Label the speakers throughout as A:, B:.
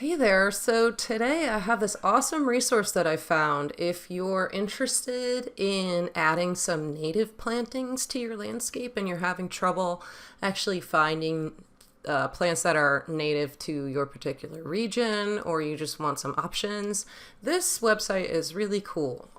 A: Hey there. So today I have this awesome resource that I found. If you're interested in adding some native plantings to your landscape and you're having trouble actually finding plants that are native to your particular region, or you just want some options, this website is really cool.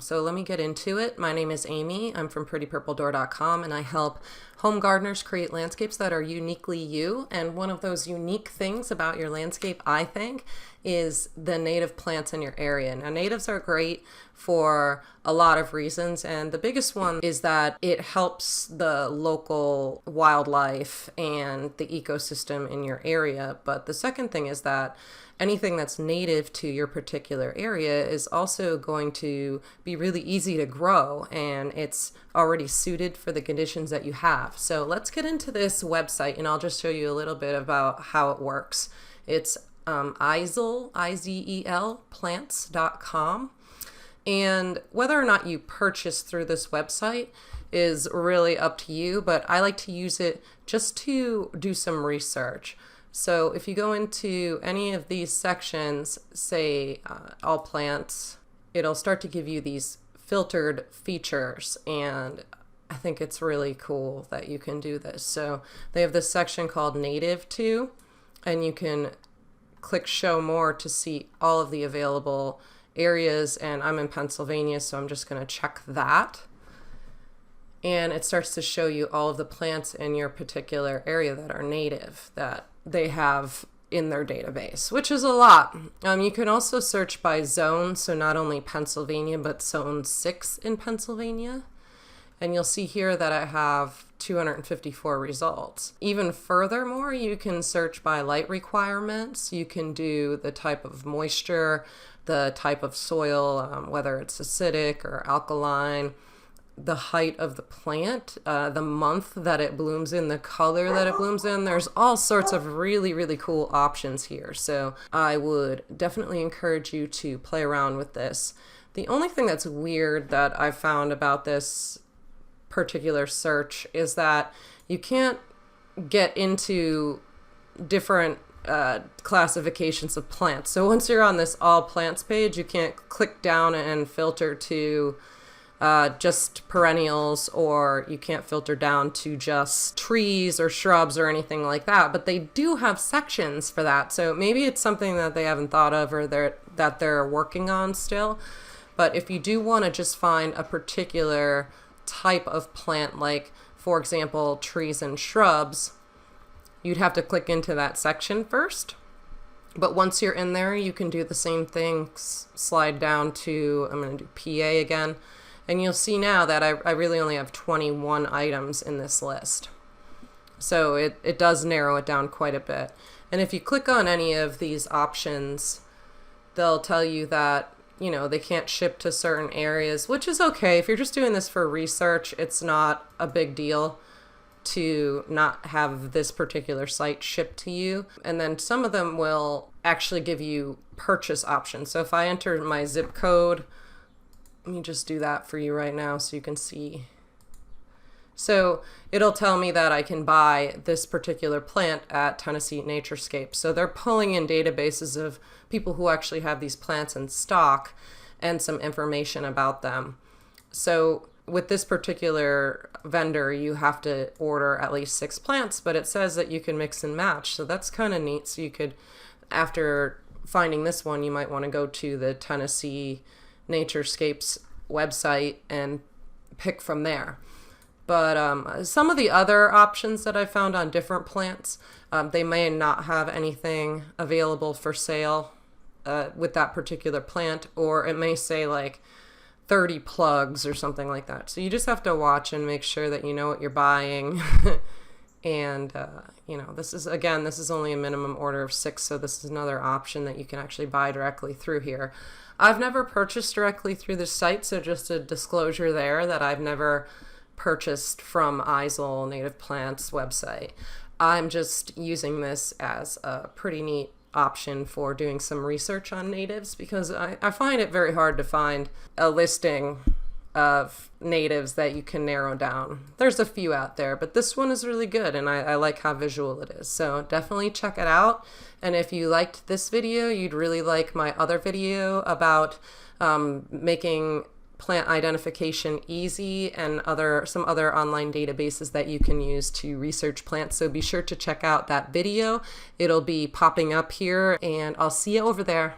A: So let me get into it. My name is Amy. I'm from prettypurpledoor.com, and I help home gardeners create landscapes that are uniquely you. And one of those unique things about your landscape, I think, is the native plants in your area. Now, natives are great for a lot of reasons, and the biggest one is that it helps the local wildlife and the ecosystem in your area. But the second thing is that anything that's native to your particular area is also going to be really easy to grow, and it's already suited for the conditions that you have. So let's get into this website, and I'll just show you a little bit about how it works. It's Izel, I-Z-E-L, plants.com. And whether or not you purchase through this website is really up to you, but I like to use it just to do some research. So if you go into any of these sections, say all plants, it'll start to give you these filtered features, and I think it's really cool that you can do this. So they have this section called Native To, and you can click Show More to see all of the available areas, and I'm in Pennsylvania, so I'm just going to check that. And it starts to show you all of the plants in your particular area that are native, that they have in their database, which is a lot. You can also search by zone, so not only Pennsylvania, but zone 6 in Pennsylvania. And you'll see here that I have 254 results. Even furthermore, you can search by light requirements. You can do the type of moisture, the type of soil, whether it's acidic or alkaline, the height of the plant, the month that it blooms in, the color that it blooms in. There's all sorts of really, really cool options here. So I would definitely encourage you to play around with this. The only thing that's weird that I found about this particular search is that you can't get into different classifications of plants. So once you're on this all plants page, you can't click down and filter to just perennials, or you can't filter down to just trees or shrubs or anything like that. But they do have sections for that. So maybe it's something that they haven't thought of, or that they're working on still. But if you do want to just find a particular type of plant, like for example trees and shrubs, you'd have to click into that section first. But once you're in there, you can do the same thing, slide down to, I'm going to do PA again, and you'll see now that I really only have 21 items in this list. So it does narrow it down quite a bit. And if you click on any of these options, they'll tell you that they can't ship to certain areas, which is okay. If you're just doing this for research, it's not a big deal to not have this particular site shipped to you. And then some of them will actually give you purchase options. So if I enter my zip code, let me just do that for you right now so you can see. So it'll tell me that I can buy this particular plant at Tennessee Naturescape. So they're pulling in databases of people who actually have these plants in stock and some information about them. So with this particular vendor, you have to order at least 6 plants, but it says that you can mix and match. So that's kind of neat. So you could, after finding this one, you might want to go to the Tennessee Naturescape's website and pick from there. But some of the other options that I found on different plants, they may not have anything available for sale with that particular plant, or it may say like 30 plugs or something like that. So you just have to watch and make sure that you know what you're buying. And, this is only a minimum order of 6, so this is another option that you can actually buy directly through here. I've never purchased directly through this site, so just a disclosure there that I've never purchased from Izel Native Plants website. I'm just using this as a pretty neat option for doing some research on natives, because I find it very hard to find a listing of natives that you can narrow down. There's a few out there, but this one is really good, and I like how visual it is. So definitely check it out. And if you liked this video, you'd really like my other video about making plant identification easy, and some other online databases that you can use to research plants. So be sure to check out that video. It'll be popping up here, and I'll see you over there.